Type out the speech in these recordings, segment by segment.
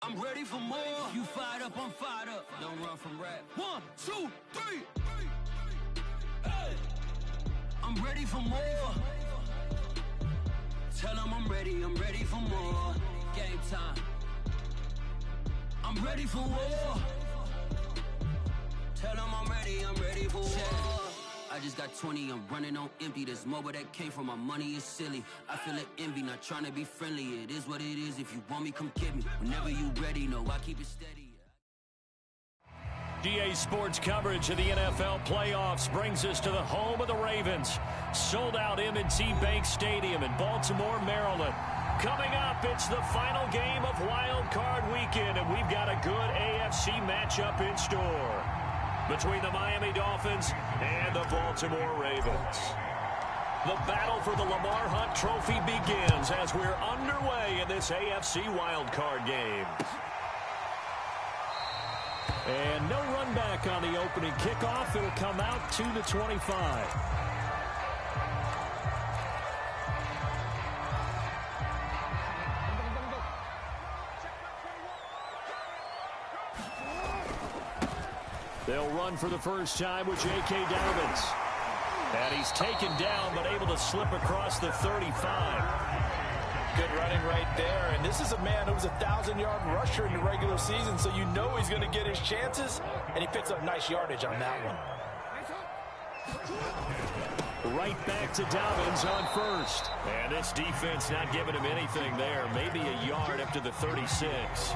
I'm ready for more. You fired up, I'm fired up. Don't run from rap. 1, 2, 3. Hey. I'm ready for more. Tell them I'm ready for more. Game time. I'm ready for war. Tell them I'm ready for war. I just got 20, I'm running on empty. This mobile that came from my money is silly. I feel it envy, not trying to be friendly. It is what it is, if you want me, come get me. Whenever you ready, know I keep it steady. GA Sports coverage of the NFL playoffs brings us to the home of the Ravens. Sold out M&T Bank Stadium in Baltimore, Maryland. Coming up, it's the final game of Wild Card Weekend, and we've got a good AFC matchup in store between the Miami Dolphins and the Baltimore Ravens. The battle for the Lamar Hunt Trophy begins as we're underway in this AFC Wild Card game. And no run back on the opening kickoff. It'll come out to the 25. They'll run for the first time with J.K. Dobbins. And he's taken down but able to slip across the 35. Good running right there. And this is a man who was a 1,000-yard rusher in the regular season, so you know he's going to get his chances. And he picks up nice yardage on that one. Right back to Dobbins on first. And this defense not giving him anything there. Maybe a yard up to the 36.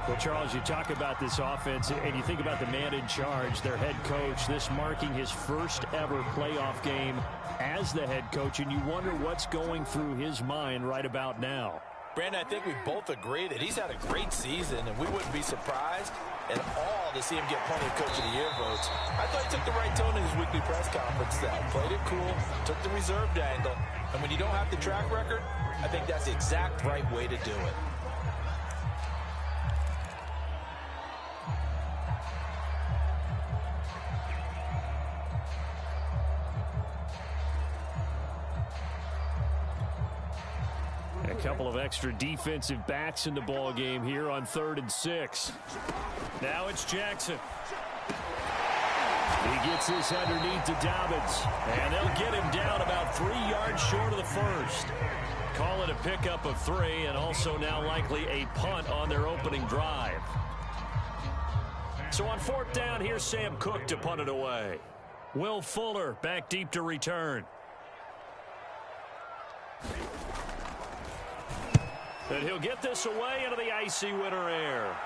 Well, Charles, you talk about this offense, and you think about the man in charge, their head coach, this marking his first ever playoff game as the head coach, and you wonder what's going through his mind right about now. Brandon, I think we both agree that he's had a great season, and we wouldn't be surprised at all to see him get plenty of Coach of the Year votes. I thought he took the right tone in his weekly press conference, that played it cool, took the reserved angle, and when you don't have the track record, I think that's the exact right way to do it. A couple of extra defensive backs in the ball game here on 3rd and 6. Now it's Jackson. He gets this underneath to Dobbins, and they'll get him down about 3 yards short of the first. Call it a pickup of 3, and also now likely a punt on their opening drive. So on 4th down, here's Sam Cook to punt it away. Will Fuller back deep to return. And he'll get this away into the icy winter air.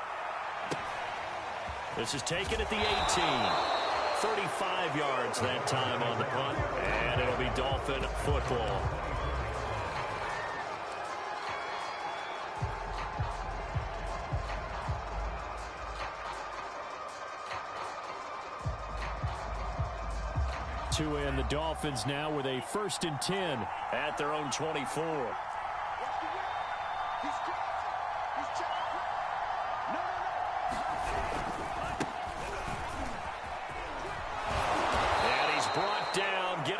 This is taken at the 18. 35 yards that time on the punt. And it'll be Dolphin football. To end the Dolphins now with a 1st and 10 at their own 24.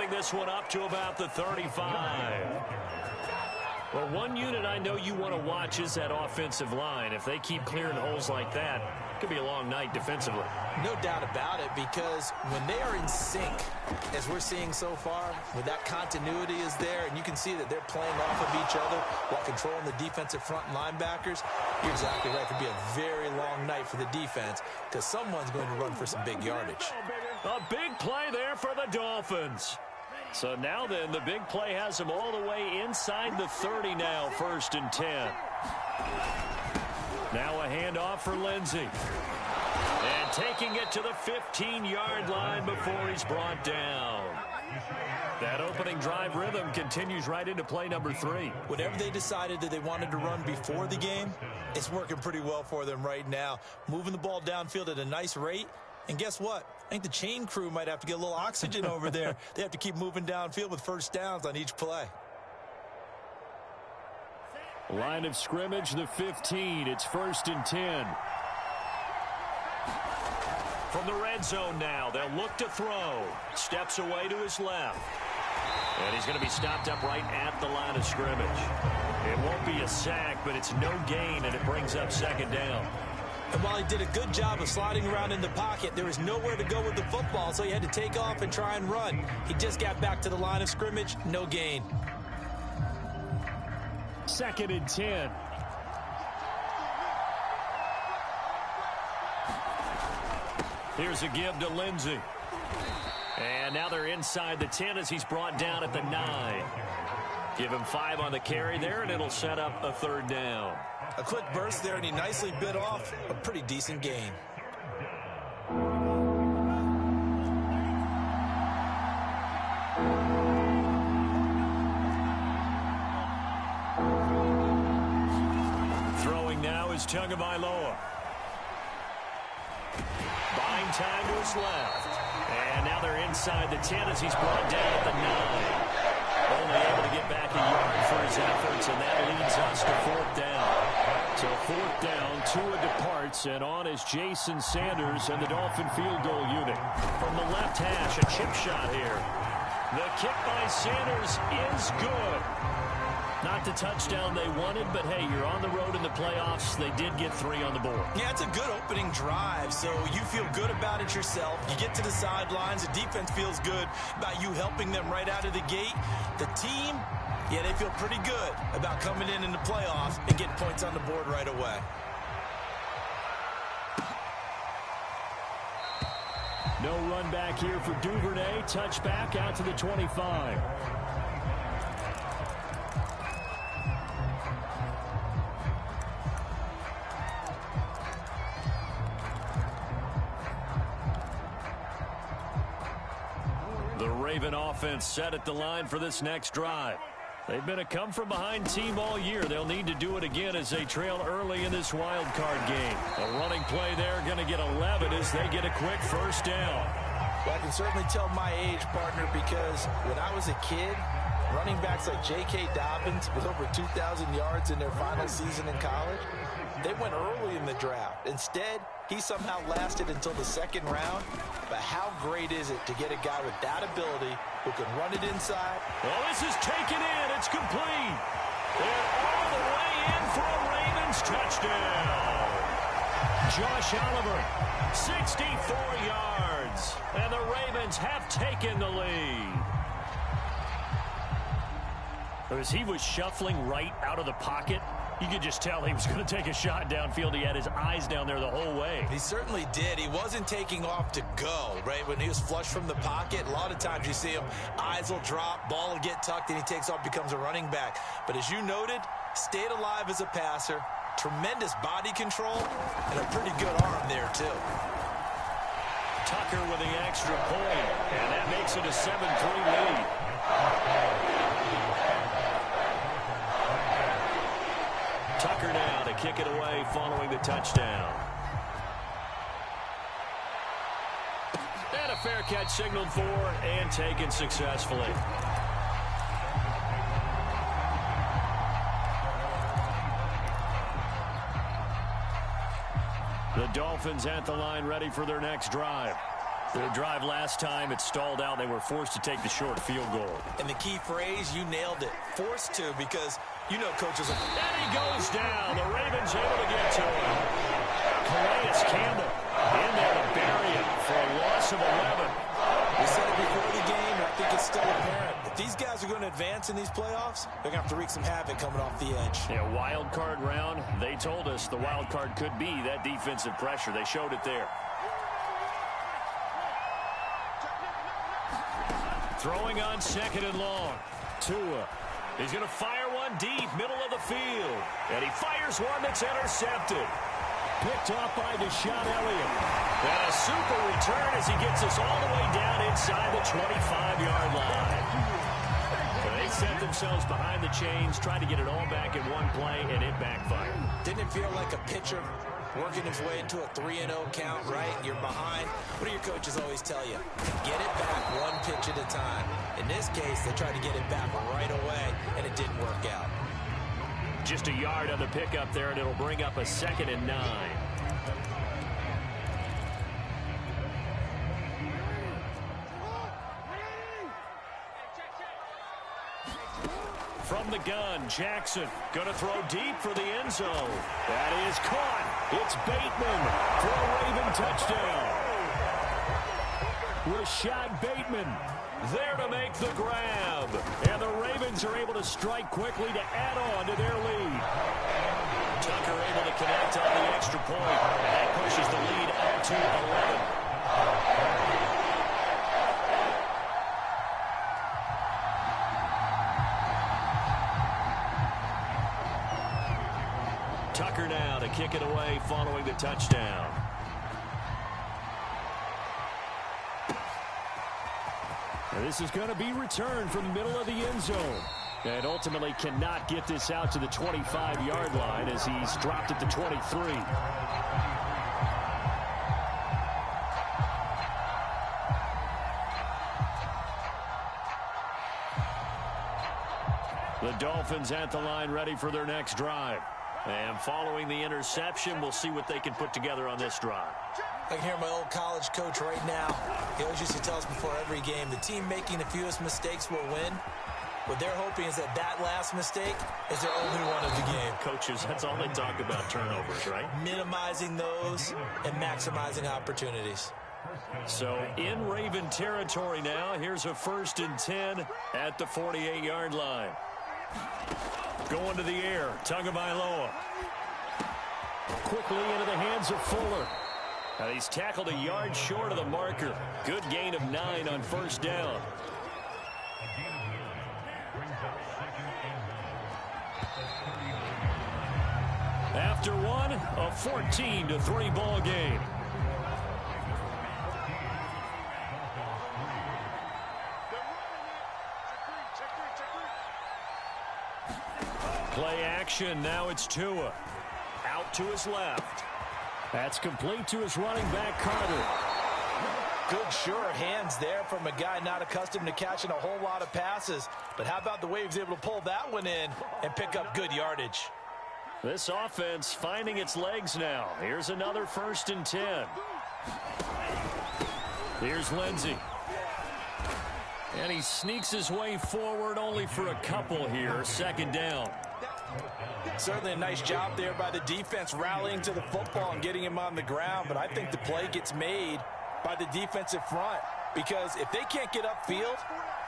This one up to about the 35. Well, one unit I know you want to watch is that offensive line. If they keep clearing holes like that, it could be a long night defensively. No doubt about it, because when they are in sync, as we're seeing so far, when that continuity is there, and you can see that they're playing off of each other while controlling the defensive front linebackers, you're exactly right. It could be a very long night for the defense, because someone's going to run for some big yardage. A big play there for the Dolphins. So now then, the big play has them all the way inside the 30 now, 1st and 10. Now a handoff for Lindsey. And taking it to the 15-yard line before he's brought down. That opening drive rhythm continues right into play number 3. Whatever they decided that they wanted to run before the game, it's working pretty well for them right now. Moving the ball downfield at a nice rate. And guess what? I think the chain crew might have to get a little oxygen over there. They have to keep moving downfield with first downs on each play. Line of scrimmage, the 15. It's 1st and 10. From the red zone now, they'll look to throw. Steps away to his left. And he's going to be stopped up right at the line of scrimmage. It won't be a sack, but it's no gain, and it brings up second down. And while he did a good job of sliding around in the pocket, there was nowhere to go with the football, so he had to take off and try and run. He just got back to the line of scrimmage, no gain. 2nd and 10. Here's a give to Lindsey. And now they're inside the 10 as he's brought down at the 9. Give him 5 on the carry there, and it'll set up a 3rd down. A quick burst there, and he nicely bit off a pretty decent gain. Throwing now is Tagovailoa. Buying time to his left. And now they're inside the 10 as he's brought down at the 9. Only able to get back a yard for his efforts, and that leads us to 4th down. So 4th down, Tua departs, and on is Jason Sanders and the Dolphin field goal unit. From the left hash, a chip shot here. The kick by Sanders is good. Not the touchdown they wanted, but hey, you're on the road in the playoffs. They did get 3 on the board. Yeah, it's a good opening drive, so you feel good about it yourself. You get to the sidelines, the defense feels good about you helping them right out of the gate. The team, yeah, they feel pretty good about coming in the playoffs and getting points on the board right away. No run back here for Duvernay. Touchback out to the 25. The Raven offense set at the line for this next drive. They've been a come-from-behind team all year. They'll need to do it again as they trail early in this wild card game. A running play there, going to get 11 as they get a quick 1st down. Well, I can certainly tell my age, partner, because when I was a kid, running backs like J.K. Dobbins with over 2,000 yards in their final season in college, they went early in the draft. Instead, he somehow lasted until the 2nd round. But how great is it to get a guy with that ability who can run it inside? Well, this is taken in. It's complete. And all the way in for a Ravens touchdown. Josh Oliver, 64 yards. And the Ravens have taken the lead. As he was shuffling right out of the pocket, you could just tell he was going to take a shot downfield. He had his eyes down there the whole way. He certainly did. He wasn't taking off to go, right? When he was flush from the pocket, a lot of times you see him, eyes will drop, ball will get tucked, and he takes off, becomes a running back. But as you noted, stayed alive as a passer, tremendous body control, and a pretty good arm there, too. Tucker with the extra point, and that makes it a 7-3 lead. Tucker now to kick it away following the touchdown. And a fair catch signaled for and taken successfully. The Dolphins at the line ready for their next drive. Their drive last time, it stalled out. They were forced to take the short field goal. And the key phrase, you nailed it. Forced to, because you know coaches are... And he goes down. The Ravens able to get to him. Calais Campbell in there to bury it for a loss of 11. We said it before the game, and I think it's still apparent. If these guys are going to advance in these playoffs, they're going to have to wreak some havoc coming off the edge. Yeah, wild card round. They told us the wild card could be that defensive pressure. They showed it there. Throwing on 2nd and long. Tua. He's going to fire one deep, middle of the field. And he fires one that's intercepted. Picked off by Deshaun Elliott. And a super return as he gets us all the way down inside the 25-yard line. They set themselves behind the chains, tried to get it all back in one play, and it backfired. Didn't it feel like a pitcher working his way into a 3-0 count, right? You're behind. What do your coaches always tell you? Get it back one pitch at a time. In this case, they tried to get it back right away, and it didn't work out. Just a yard on the pickup there, and it'll bring up a 2nd and 9. from the gun. Jackson going to throw deep for the end zone. That is caught. It's Bateman for a Raven touchdown. Rashad Bateman there to make the grab. And the Ravens are able to strike quickly to add on to their lead. Tucker able to connect on the extra point. And that pushes the lead up to 11. Tucker now to kick it away following the touchdown. And this is going to be returned from the middle of the end zone. And ultimately cannot get this out to the 25-yard line as he's dropped at the 23. The Dolphins at the line ready for their next drive. And following the interception, we'll see what they can put together on this drive. I can hear my old college coach right now. He always used to tell us before every game, the team making the fewest mistakes will win. What they're hoping is that that last mistake is their only one of the game. Coaches, that's all they talk about, turnovers, right? Minimizing those and maximizing opportunities. So in Raven territory now, here's a 1st and 10 at the 48-yard line. Going to the air, Tagovailoa. Quickly into the hands of Fuller. Now he's tackled a yard short of the marker. Good gain of 9 on 1st down. After one, a 14-3 ball game. Play action. Now it's Tua. Out to his left. That's complete to his running back, Carter. Good, sure hands there from a guy not accustomed to catching a whole lot of passes. But how about the way he was able to pull that one in and pick up good yardage? This offense finding its legs now. Here's another 1st and 10. Here's Lindsey. And he sneaks his way forward only for a couple here. 2nd down. Certainly a nice job there by the defense rallying to the football and getting him on the ground. But I think the play gets made by the defensive front. Because if they can't get upfield,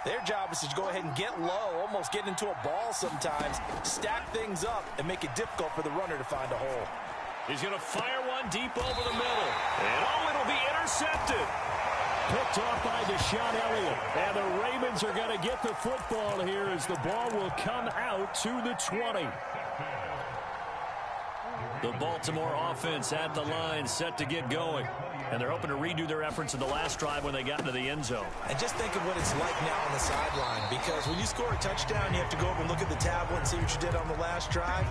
their job is to go ahead and get low, almost get into a ball sometimes, stack things up, and make it difficult for the runner to find a hole. He's going to fire one deep over the middle. And oh, it'll be intercepted. Picked off by Deshaun Elliott. And the Ravens are going to get the football here as the ball will come out to the 20. The Baltimore offense at the line set to get going. And they're hoping to redo their efforts in the last drive when they got into the end zone. And just think of what it's like now on the sideline. Because when you score a touchdown, you have to go over and look at the tablet and see what you did on the last drive.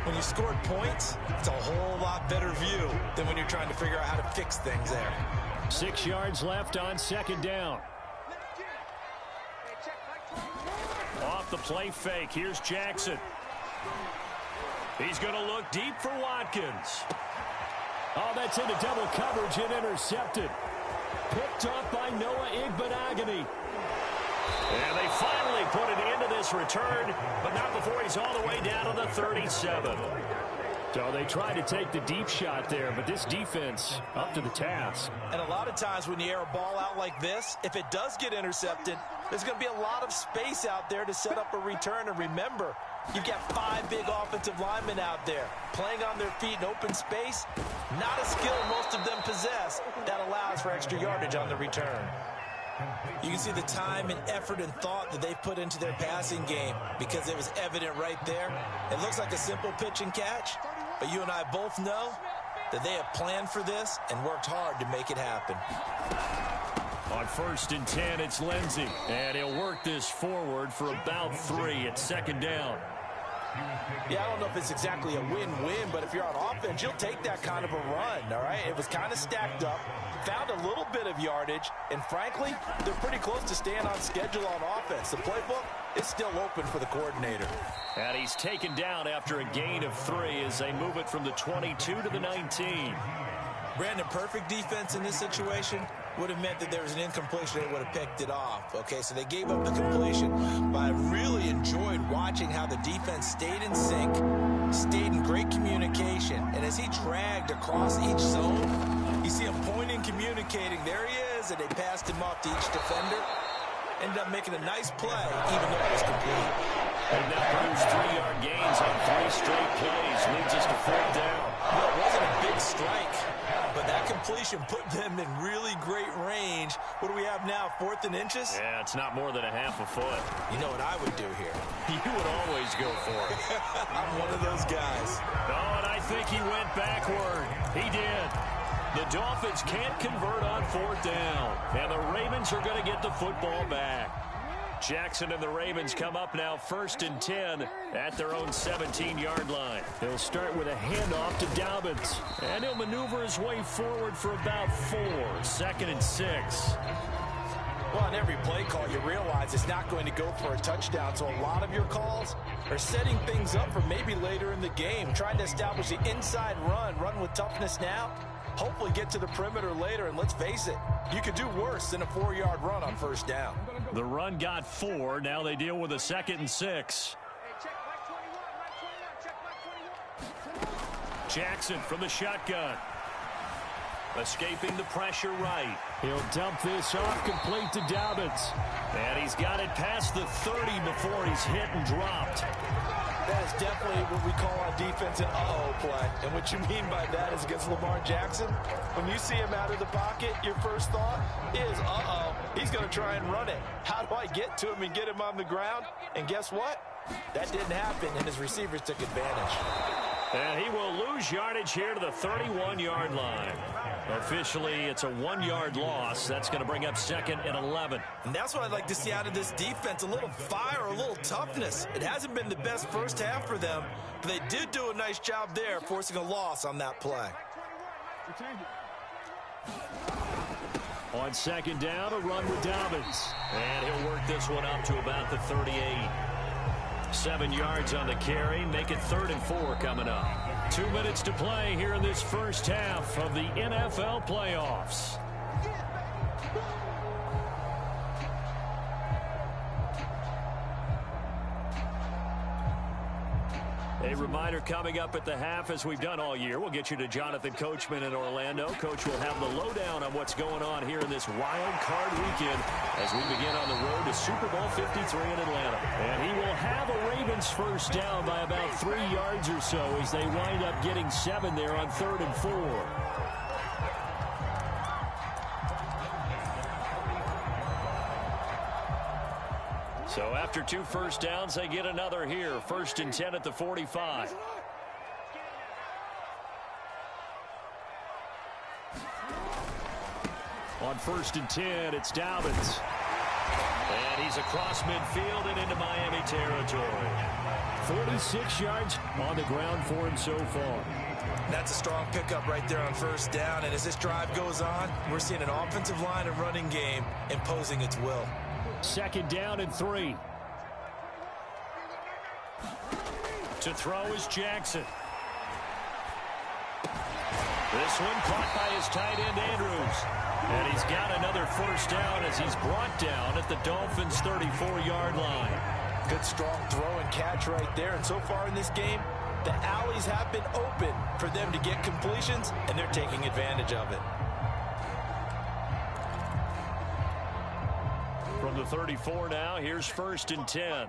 When you scored points, it's a whole lot better view than when you're trying to figure out how to fix things there. 6 yards left on 2nd down. Off the play fake. Here's Jackson. He's going to look deep for Watkins. Oh, that's into double coverage and intercepted. Picked off by Noah Igbenogany. And they finally put it into this return, but not before he's all the way down to the 37. So they tried to take the deep shot there, but this defense up to the task. And a lot of times when you air a ball out like this, if it does get intercepted, there's going to be a lot of space out there to set up a return. And remember, you've got 5 big offensive linemen out there playing on their feet in open space. Not a skill most of them possess that allows for extra yardage on the return. You can see the time and effort and thought that they've put into their passing game because it was evident right there. It looks like a simple pitch and catch, but you and I both know that they have planned for this and worked hard to make it happen. On 1st and 10, it's Lindsey. And he'll work this forward for about 3 at 2nd down. Yeah, I don't know if it's exactly a win-win, but if you're on offense, you'll take that kind of a run, all right? It was kind of stacked up, found a little bit of yardage, and frankly, they're pretty close to staying on schedule on offense. The playbook is still open for the coordinator. And he's taken down after a gain of 3 as they move it from the 22 to the 19. Brandon, perfect defense in this situation. would have meant that there was an incompletion. They would have picked it off. Okay, so they gave up the completion. But I really enjoyed watching how the defense stayed in sync, stayed in great communication. And as he dragged across each zone, you see him pointing, communicating. There he is, and they passed him off to each defender. Ended up making a nice play, even though it was complete. And that produced 3-yard gains on 3 straight plays. Leads us to 4th down. Well, it wasn't a big strike, but that completion put them in really great range. What do we have now, 4th and inches? Yeah, it's not more than a half a foot. You know what I would do here? You would always go for it. I'm one of those guys. Oh, and I think he went backward. He did. The Dolphins can't convert on 4th down, and the Ravens are going to get the football back. Jackson and the Ravens come up now 1st and 10 at their own 17-yard line. He'll start with a handoff to Dobbins, and he'll maneuver his way forward for about 4, 2nd and 6. Well, on every play call, you realize it's not going to go for a touchdown, so a lot of your calls are setting things up for maybe later in the game, trying to establish the inside run with toughness now, hopefully get to the perimeter later, and let's face it, you could do worse than a 4-yard run on 1st down. The run got 4. Now they deal with a 2nd and 6. Jackson from the shotgun. Escaping the pressure right. He'll dump this off complete to Dobbins. And he's got it past the 30 before he's hit and dropped. That is definitely what we call on defense an uh-oh play. And what you mean by that is against Lamar Jackson, when you see him out of the pocket, your first thought is, uh-oh, he's going to try and run it. How do I get to him and get him on the ground? And guess what? That didn't happen, and his receivers took advantage. And he will lose yardage here to the 31-yard line. Officially, it's a 1-yard loss. That's going to bring up 2nd and 11. And that's what I'd like to see out of this defense, a little fire, a little toughness. It hasn't been the best first half for them, but they did do a nice job there, forcing a loss on that play. On 2nd down, a run with Dobbins. And he'll work this one up to about the 38. 7 yards on the carry. Make it 3rd and 4 coming up. 2 minutes to play here in this first half of the NFL playoffs. A reminder coming up at the half, as we've done all year, we'll get you to Jonathan Coachman in Orlando. Coach will have the lowdown on what's going on here in this wild card weekend as we begin on the road to Super Bowl 53 in Atlanta. And he will have a Ravens first down by about 3 yards or so as they wind up getting 7 there on 3rd and 4. So after 2 first downs, they get another here. 1st and 10 at the 45. On 1st and 10, it's Dobbins. And he's across midfield and into Miami territory. 46 yards on the ground for him so far. That's a strong pickup right there on 1st down. And as this drive goes on, we're seeing an offensive line and running game imposing its will. 2nd down and 3. To throw is Jackson. This one caught by his tight end, Andrews. And he's got another first down as he's brought down at the Dolphins' 34-yard line. Good strong throw and catch right there. And so far in this game, the alleys have been open for them to get completions, and they're taking advantage of it. From the 34 now, here's 1st and 10.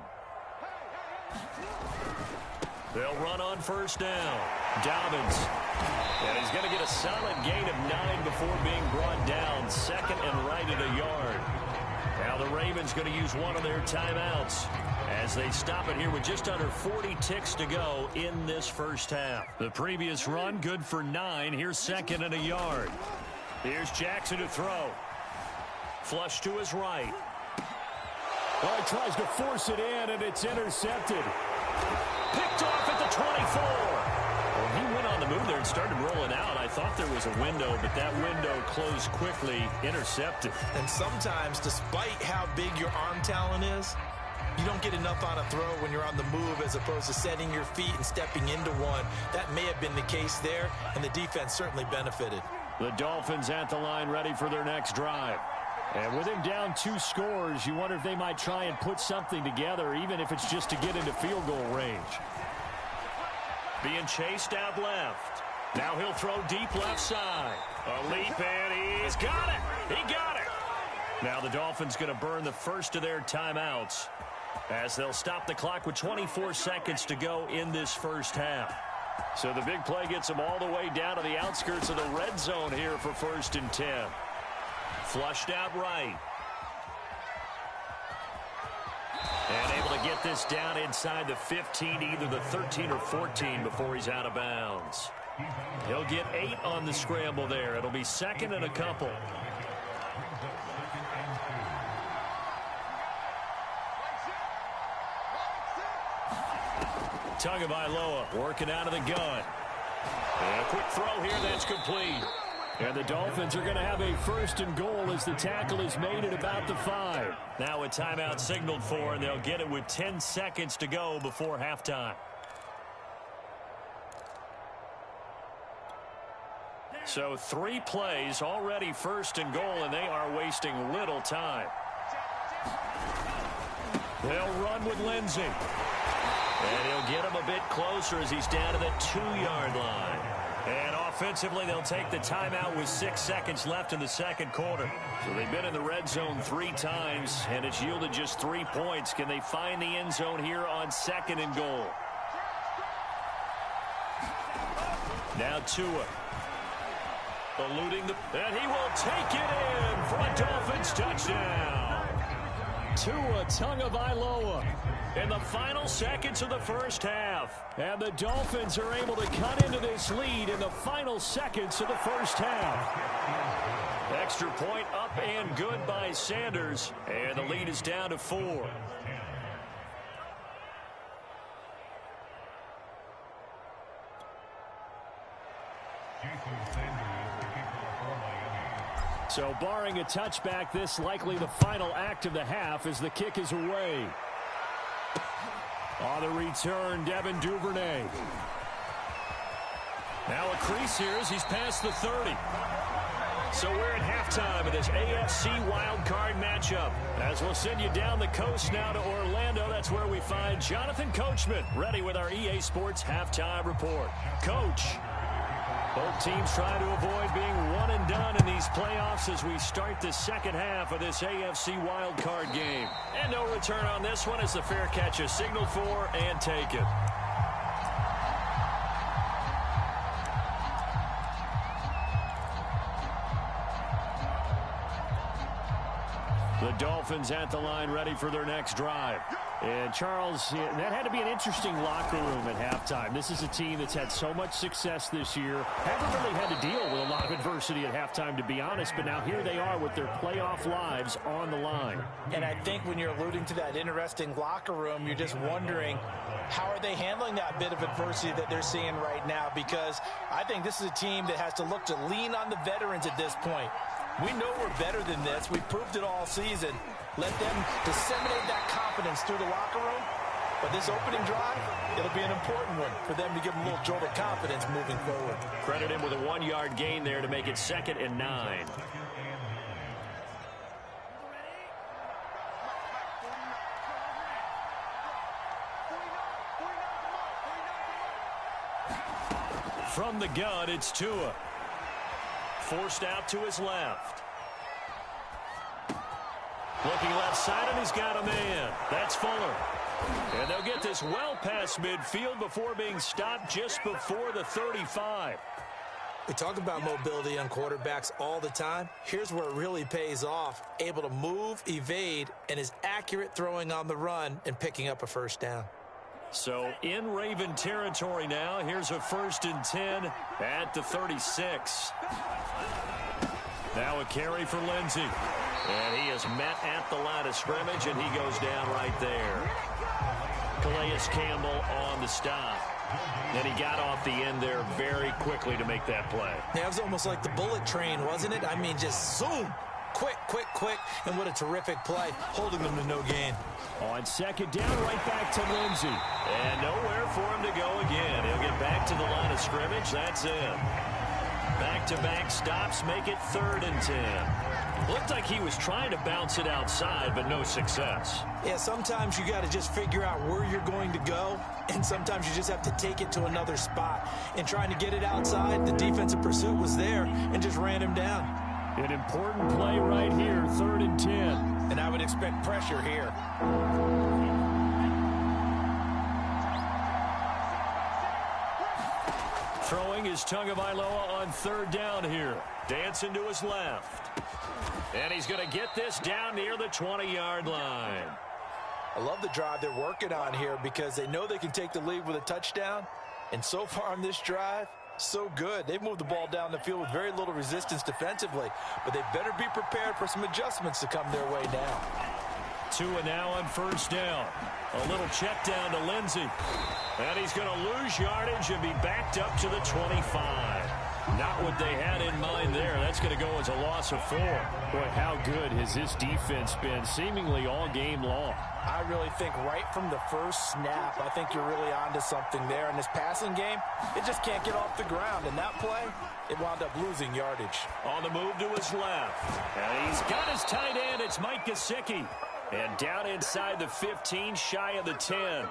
They'll run on 1st down. Dobbins. And he's going to get a solid gain of 9 before being brought down. 2nd and right at a yard. Now the Ravens going to use one of their timeouts as they stop it here with just under 40 ticks to go in this first half. The previous run good for 9. Here's 2nd and a yard. Here's Jackson to throw. Flush to his right. Well, he tries to force it in, and it's intercepted. Picked off at the 24. Well, he went on the move there and started rolling out. I thought there was a window, but that window closed quickly. Intercepted. And sometimes, despite how big your arm talent is, you don't get enough on a throw when you're on the move as opposed to setting your feet and stepping into one. That may have been the case there, and the defense certainly benefited. The Dolphins at the line ready for their next drive. And with him down 2 scores, you wonder if they might try and put something together, even if it's just to get into field goal range. Being chased out left. Now he'll throw deep left side. A leap, and he's got it. He got it. Now the Dolphins going to burn the first of their timeouts as they'll stop the clock with 24 seconds to go in this first half. So the big play gets them all the way down to the outskirts of the red zone here for 1st and 10. Flushed out right. And able to get this down inside the 15, either the 13 or 14 before he's out of bounds. He'll get 8 on the scramble there. It'll be 2nd and a couple. Tagovailoa working out of the gun. And a quick throw here that's complete. And the Dolphins are going to have a 1st and goal as the tackle is made at about the 5. Now a timeout signaled for, and they'll get it with 10 seconds to go before halftime. So 3 plays already 1st and goal, and they are wasting little time. They'll run with Lindsey. And he'll get him a bit closer as he's down to the 2-yard line. And offensively, they'll take the timeout with 6 seconds left in the 2nd quarter. So they've been in the red zone 3 times, and it's yielded just 3 points. Can they find the end zone here on 2nd and goal? Now Tua. Eluding the... And he will take it in for a Dolphins touchdown. Tua Tagovailoa in the final seconds of the first half. And the Dolphins are able to cut into this lead in the final seconds of the first half. Extra point up and good by Sanders. And the lead is down to 4. So barring a touchback, this likely the final act of the half as the kick is away. On the return, Devin Duvernay. Now a crease here as he's past the 30. So we're at halftime of this AFC wildcard matchup. As we'll send you down the coast now to Orlando, that's where we find Jonathan Coachman, ready with our EA Sports halftime report. Coach. Both teams trying to avoid being one and done in these playoffs as we start the 2nd half of this AFC wildcard game. And no return on this one as the fair catch is signaled for and taken. The Dolphins at the line ready for their next drive. And Charles, that had to be an interesting locker room at halftime. This is a team that's had so much success this year. Haven't really had to deal with a lot of adversity at halftime, to be honest. But now here they are with their playoff lives on the line. And I think when you're alluding to that interesting locker room, you're just wondering, how are they handling that bit of adversity that they're seeing right now? Because I think this is a team that has to look to lean on the veterans at this point. We know we're better than this. We proved it all season. Let them disseminate that confidence through the locker room. But this opening drive, it'll be an important one for them to give them a little jolt of confidence moving forward. Credit him with a 1-yard gain there to make it 2nd and 9. From the gun, it's Tua. Forced out to his left. Looking left side, and he's got a man. That's Fuller. And they'll get this well past midfield before being stopped just before the 35. We talk about mobility on quarterbacks all the time. Here's where it really pays off. Able to move, evade, and is accurate throwing on the run and picking up a 1st down. So in Raven territory now. Here's a 1st and 10 at the 36. Now a carry for Lindsey. And he is met at the line of scrimmage, and he goes down right there. Calais Campbell on the stop. And he got off the end there very quickly to make that play. Yeah, it was almost like the bullet train, wasn't it? I mean, just zoom. Quick, quick, quick. And what a terrific play, holding them to no gain. On 2nd down, right back to Lindsey. And nowhere for him to go again. He'll get back to the line of scrimmage. That's it. Back-to-back stops make it 3rd and 10. Looked like he was trying to bounce it outside, but no success. Yeah, sometimes you got to just figure out where you're going to go, and sometimes you just have to take it to another spot. And trying to get it outside, the defensive pursuit was there and just ran him down. An important play right here, 3rd and 10. And I would expect pressure here. Throwing is Tagovailoa on 3rd down here. Dancing to his left. And he's going to get this down near the 20-yard line. I love the drive they're working on here because they know they can take the lead with a touchdown. And so far on this drive, so good. They've moved the ball down the field with very little resistance defensively. But they better be prepared for some adjustments to come their way now. Tua now on 1st down. A little check down to Lindsey. And he's going to lose yardage and be backed up to the 25. Not what they had in mind there. That's going to go as a loss of 4. Boy, how good has this defense been seemingly all game long? I really think right from the first snap, I think you're really onto something there. In this passing game, it just can't get off the ground. And that play, it wound up losing yardage. On the move to his left. And he's got his tight end. It's Mike Gesicki. And down inside the 15, shy of the 10.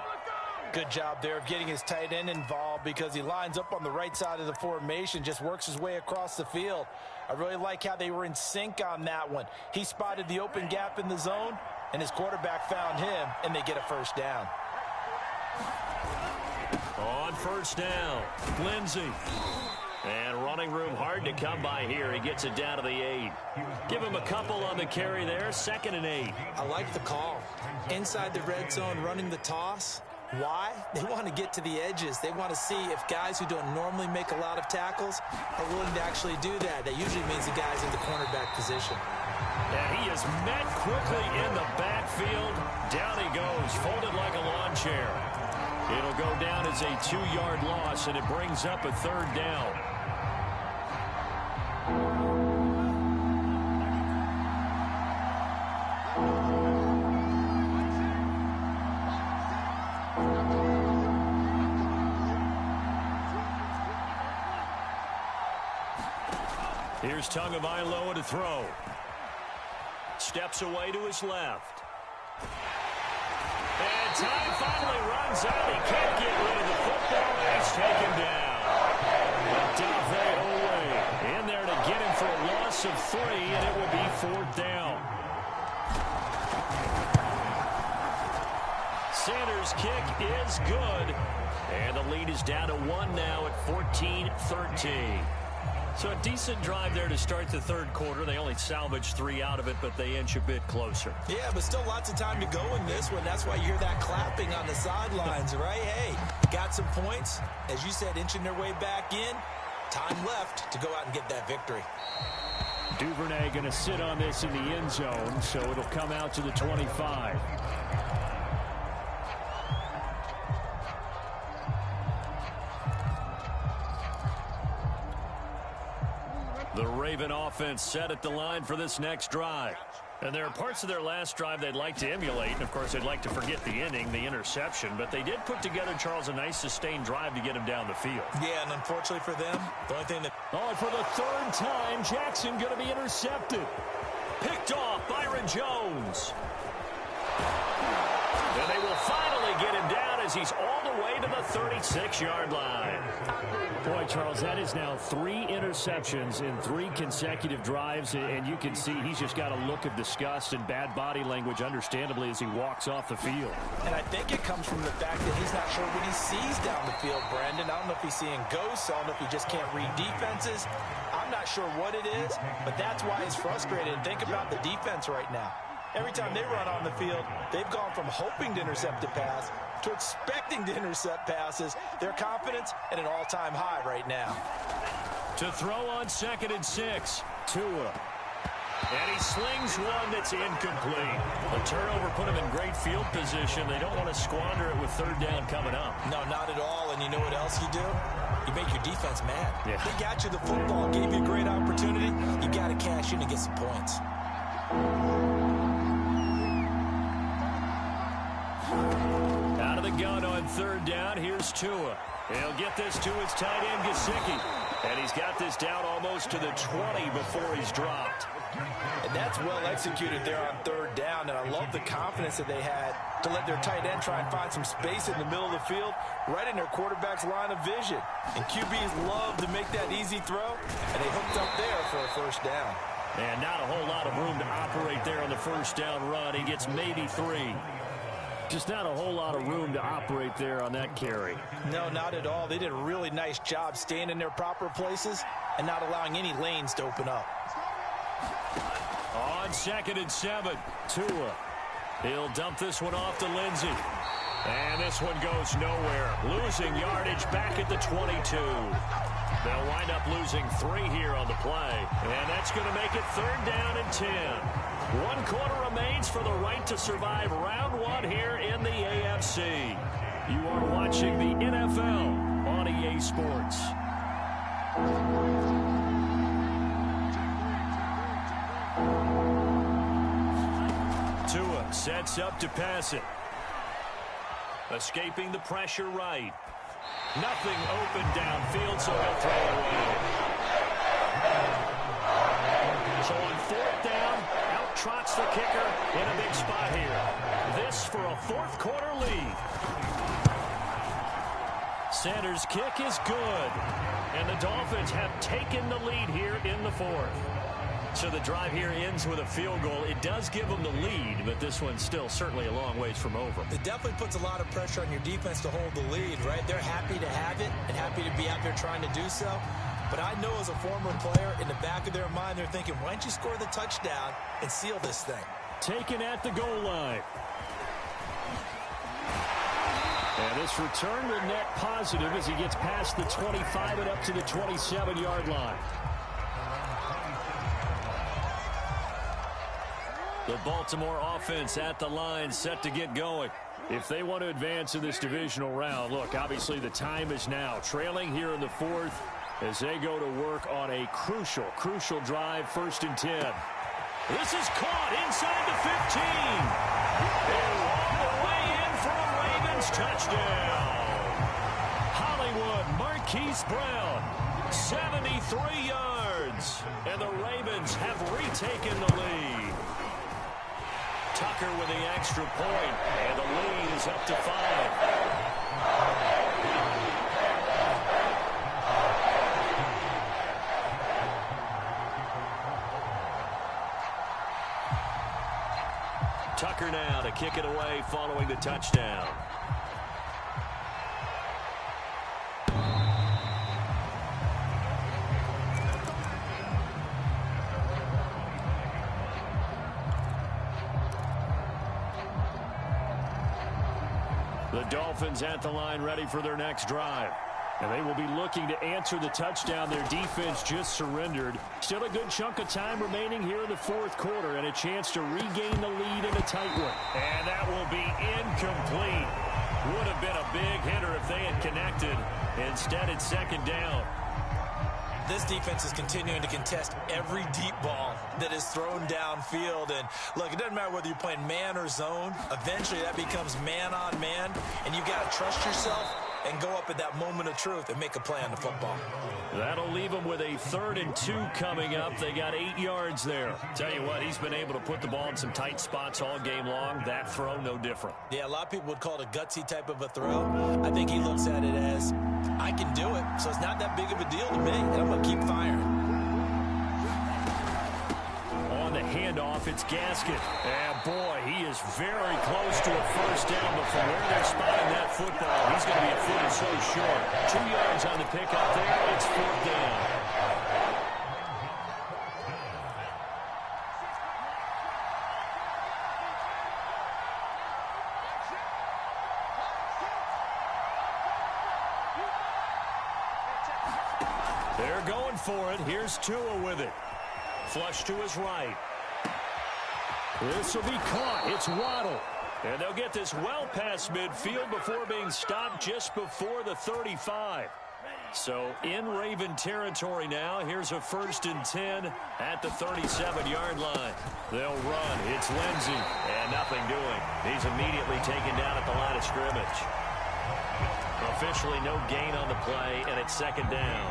Good job there of getting his tight end involved because he lines up on the right side of the formation, just works his way across the field. I really like how they were in sync on that one. He spotted the open gap in the zone, and his quarterback found him, and they get a 1st down. On 1st down, Lindsey. And running room hard to come by here. He gets it down to the 8. Give him a couple on the carry there, 2nd and 8. I like the call. Inside the red zone, running the toss. Why? They want to get to the edges. They want to see if guys who don't normally make a lot of tackles are willing to actually do that. That usually means the guy's in the cornerback position. And he is met quickly in the backfield. Down he goes, folded like a lawn chair. It'll go down as a 2-yard loss, and it brings up a 3rd down. Here's Tagovailoa to throw. Steps away to his left. And time finally runs out. He can't get rid of the football. It's taken down. Dave Owe in there to get him for a loss of 3, and it will be 4th down. Sanders' kick is good. And the lead is down to 1 now at 14-13. So a decent drive there to start the 3rd quarter. They only salvaged 3 out of it, but they inch a bit closer. Yeah, but still lots of time to go in this one. That's why you hear that clapping on the sidelines, right? Hey, got some points. As you said, inching their way back in. Time left to go out and get that victory. Duvernay going to sit on this in the end zone, so it'll come out to the 25. The Raven offense set at the line for this next drive. And there are parts of their last drive they'd like to emulate. And, of course, they'd like to forget the inning, the interception. But they did put together, Charles, a nice sustained drive to get him down the field. Yeah, and unfortunately for them, the only thing that... Oh, for the 3rd time, Jackson going to be intercepted. Picked off Byron Jones. And they will finally get him down as he's all the way to the 36-yard line. Boy, Charles, that is now 3 interceptions in 3 consecutive drives, and you can see he's just got a look of disgust and bad body language, understandably, as he walks off the field. And I think it comes from the fact that he's not sure what he sees down the field, Brandon. I don't know if he's seeing ghosts. I don't know if he just can't read defenses. I'm not sure what it is, but that's why he's frustrated. And think about the defense right now. Every time they run on the field, they've gone from hoping to intercept a pass to expecting to intercept passes. Their confidence at an all-time high right now. To throw on 2nd and 6, Tua. And he slings one that's incomplete. The turnover put him in great field position. They don't want to squander it with 3rd down coming up. No, not at all. And you know what else you do? You make your defense mad. Yeah. They got you the football, gave you a great opportunity. You got to cash in and get some points. Out of the gun on 3rd down. Here's Tua. He'll get this to his tight end, Gesicki. And he's got this down almost to the 20 before he's dropped. And that's well executed there on third down, and I love the confidence that they had to let their tight end try and find some space in the middle of the field, right in their quarterback's line of vision. And QBs love to make that easy throw, and they hooked up there for a first down. And not a whole lot of room to operate there on the first down run. He gets maybe 3. Just not a whole lot of room to operate there on that carry. No, not at all. They did a really nice job staying in their proper places and not allowing any lanes to open up. On 2nd and 7, Tua. He'll dump this one off to Lindsey. And this one goes nowhere. Losing yardage back at the 22. They'll wind up losing 3 here on the play. And that's going to make it 3rd down and 10. 1 quarter remains for the right to survive round 1 here in the AFC. You are watching the NFL on EA Sports. Tua sets up to pass it. Escaping the pressure right. Nothing open downfield, so he'll throw it away. So on 4th down, out trots the kicker in a big spot here. This for a 4th quarter lead. Sanders' kick is good. And the Dolphins have taken the lead here in the 4th. So the drive here ends with a field goal. It does give them the lead, but this one's still certainly a long ways from over. It definitely puts a lot of pressure on your defense to hold the lead, right? They're happy to have it and happy to be out there trying to do so. But I know as a former player, in the back of their mind, they're thinking, why don't you score the touchdown and seal this thing? Taken at the goal line. And this return will net positive as he gets past the 25 and up to the 27-yard line. The Baltimore offense at the line, set to get going. If they want to advance in this divisional round, look, obviously the time is now. Trailing here in the 4th as they go to work on a crucial drive, 1st and 10. This is caught inside the 15. And all the way in for a Ravens touchdown. Hollywood Marquise Brown, 73 yards. And the Ravens have retaken the lead. Tucker with the extra point, and the lead is up to 5. Tucker now to kick it away following the touchdown. The Dolphins at the line ready for their next drive. And they will be looking to answer the touchdown their defense just surrendered. Still a good chunk of time remaining here in the 4th quarter and a chance to regain the lead in a tight one. And that will be incomplete. Would have been a big hitter if they had connected. Instead, it's 2nd down. This defense is continuing to contest every deep ball that is thrown downfield. And look, it doesn't matter whether you're playing man or zone. Eventually, that becomes man on man. And you got to trust yourself and go up at that moment of truth and make a play on the football. That'll leave them with a 3rd and 2 coming up. They got 8 yards there. Tell you what, he's been able to put the ball in some tight spots all game long. That throw, no different. Yeah, a lot of people would call it a gutsy type of a throw. I think he looks at it as, I can do it, so it's not that big of a deal to me, and I'm going to keep firing. On the handoff, it's Gaskin. And boy, he is very close to a 1st down, but from where they're spotting that football, he's going to be a foot or so short. 2 yards on the pickup there. It's 4th down. They're going for it. Here's Tua with it. Flush to his right. This will be caught. It's Waddle. And they'll get this well past midfield before being stopped just before the 35. So in Raven territory now. Here's a 1st and 10 at the 37-yard line. They'll run. It's Lindsey. And nothing doing. He's immediately taken down at the line of scrimmage. Officially no gain on the play, and it's 2nd down.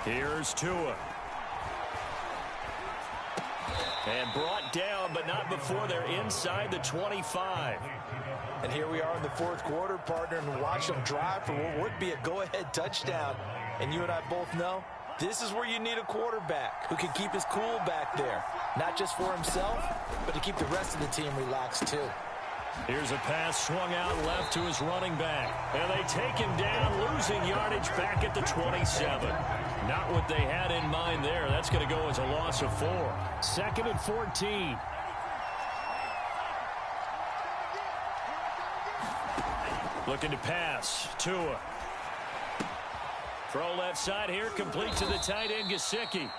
Here's Tua. And brought down, but not before they're inside the 25. And here we are in the fourth quarter, partner, and watch them drive for what would be a go-ahead touchdown. And you and I both know this is where you need a quarterback who can keep his cool back there. Not just for himself, but to keep the rest of the team relaxed too. Here's a pass swung out left to his running back. And they take him down, losing yardage back at the 27. Not what they had in mind there. That's going to go as a loss of 4. 2nd and 14. Looking to pass. Tua. Throw left side here, complete to the tight end, Gesicki.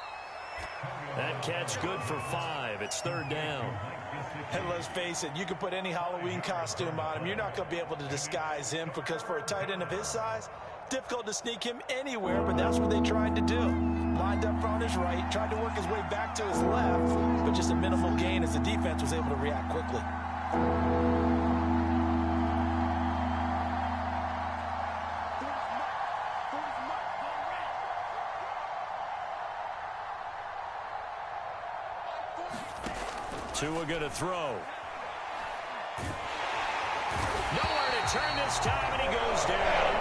That catch good for 5. It's 3rd down. And let's face it, you can put any Halloween costume on him. You're not going to be able to disguise him because for a tight end of his size, difficult to sneak him anywhere, but that's what they tried to do. Lined up on his right, tried to work his way back to his left, but just a minimal gain as the defense was able to react quickly. Tua going to throw. Nowhere to turn this time, and he goes down.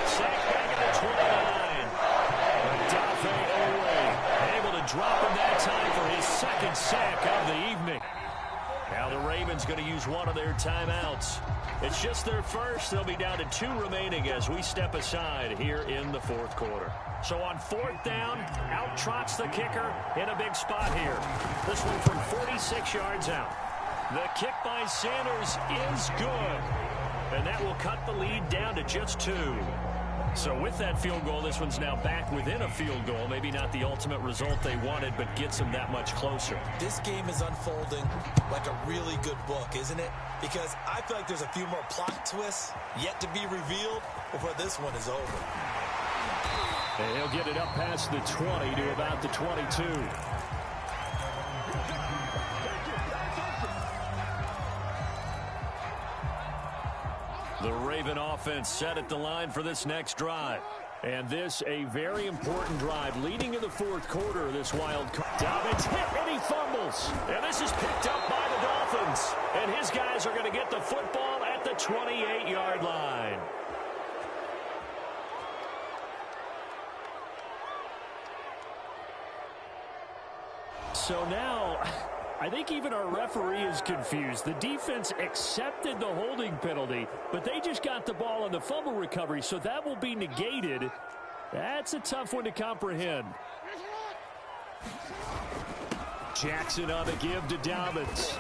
Sacked back at the 29. Dafe Owe able to drop him that time for his 2nd sack of the evening. Now the Ravens going to use one of their timeouts. It's just their first. They'll be down to 2 remaining as we step aside here in the 4th quarter. So on 4th down, out trots the kicker in a big spot here. This one from 46 yards out. The kick by Sanders is good. And that will cut the lead down to just 2. So with that field goal, this one's now back within a field goal. Maybe not the ultimate result they wanted, but gets them that much closer. This game is unfolding like a really good book, isn't it? Because I feel like there's a few more plot twists yet to be revealed before this one is over. And he'll get it up past the 20 to about the 22. The Raven offense set at the line for this next drive. And this a very important drive leading to the 4th quarter of this wild card. Dobbins hit and he fumbles. And this is picked up by the Dolphins. And his guys are going to get the football at the 28-yard line. So now, I think even our referee is confused. The defense accepted the holding penalty, but they just got the ball on the fumble recovery, so that will be negated. That's a tough one to comprehend. Jackson on the give to Dobbins.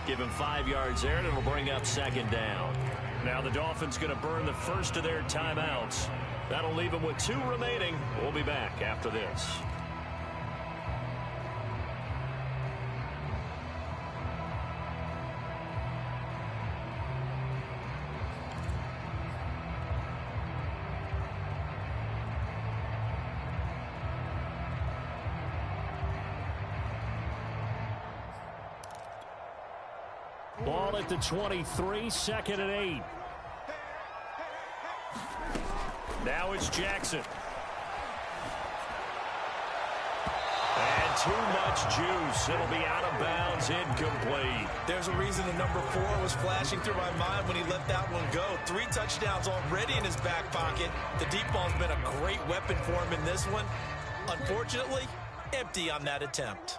Give him 5 yards there, and it'll bring up 2nd down. Now the Dolphins going to burn the first of their timeouts. That'll leave them with 2 remaining. We'll be back after this. Ball at the 23, 2nd and 8. Now it's Jackson. And too much juice. It'll be out of bounds, incomplete. There's a reason the number 4 was flashing through my mind when he let that one go. 3 touchdowns already in his back pocket. The deep ball's been a great weapon for him in this one. Unfortunately, empty on that attempt.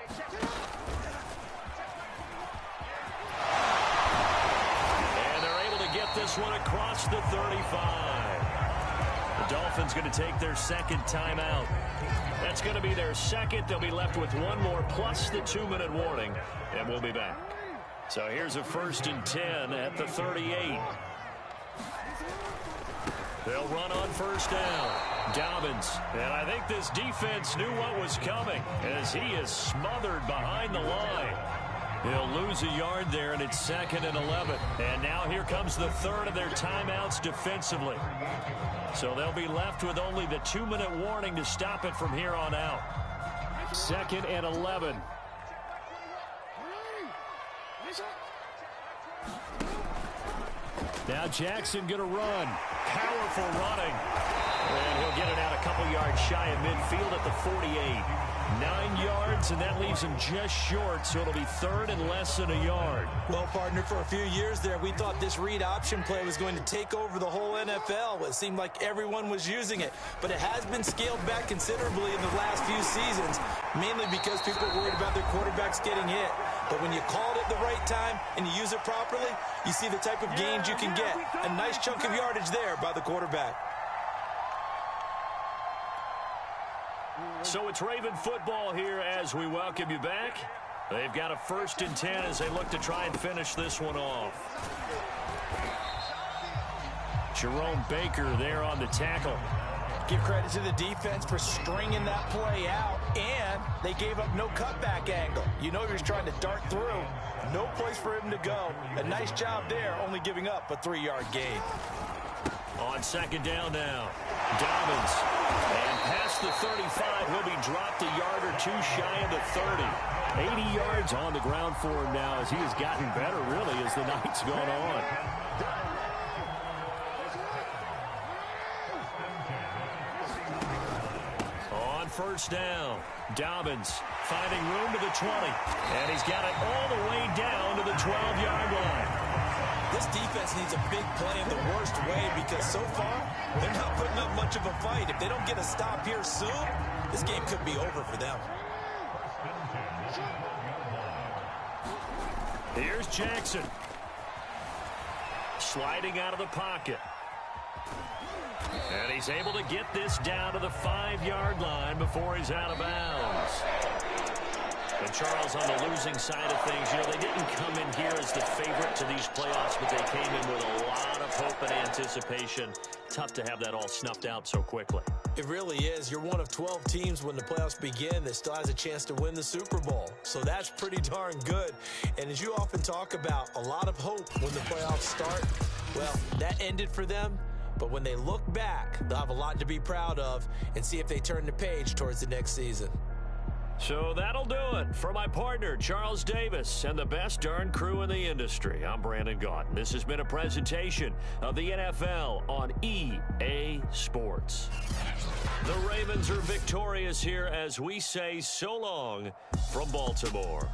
And they're able to get this one across the 35. The Dolphins going to take their 2nd timeout. That's going to be their 2nd. They'll be left with 1 more plus the 2-minute warning, and we'll be back. So here's a 1st and 10 at the 38. They'll run on 1st down. Dobbins. And I think this defense knew what was coming as he is smothered behind the line. He'll lose a yard there, and it's 2nd and 11. And now here comes the 3rd of their timeouts defensively. So they'll be left with only the 2-minute warning to stop it from here on out. 2nd and 11. Now Jackson going to run. Powerful running. And he'll get it out a couple yards shy of midfield at the 48. 9 yards, and that leaves him just short, so it'll be third and less than a yard. Well, partner, for a few years there, we thought this read option play was going to take over the whole NFL. It seemed like everyone was using it, but it has been scaled back considerably in the last few seasons, mainly because people are worried about their quarterbacks getting hit. But when you call it at the right time and you use it properly, you see the type of gains you can get. A nice chunk of yardage there by the quarterback. So it's Raven football here as we welcome you back. They've got a 1st and 10 as they look to try and finish this one off. Jerome Baker there on the tackle. Give credit to the defense for stringing that play out, and they gave up no cutback angle. You know he was trying to dart through. No place for him to go. A nice job there, only giving up a 3-yard gain. On 2nd down now, Dobbins. And past the 35, he'll be dropped a yard or two shy of the 30. 80 yards on the ground for him now as he has gotten better, really, as the night's gone on. On 1st down, Dobbins finding room to the 20. And he's got it all the way down to the 12-yard line. This defense needs a big play in the worst way because so far, they're not putting up much of a fight. If they don't get a stop here soon, this game could be over for them. Here's Jackson. Sliding out of the pocket. And he's able to get this down to the 5-yard line before he's out of bounds. And Charles, on the losing side of things, you know, they didn't come in here as the favorite to these playoffs, but they came in with a lot of hope and anticipation. Tough to have that all snuffed out so quickly. It really is. You're one of 12 teams when the playoffs begin that still has a chance to win the Super Bowl. So that's pretty darn good. And as you often talk about, a lot of hope when the playoffs start. Well, that ended for them. But when they look back, they'll have a lot to be proud of and see if they turn the page towards the next season. So that'll do it for my partner, Charles Davis, and the best darn crew in the industry. I'm Brandon Gaudin. This has been a presentation of the NFL on EA Sports. The Ravens are victorious here as we say so long from Baltimore.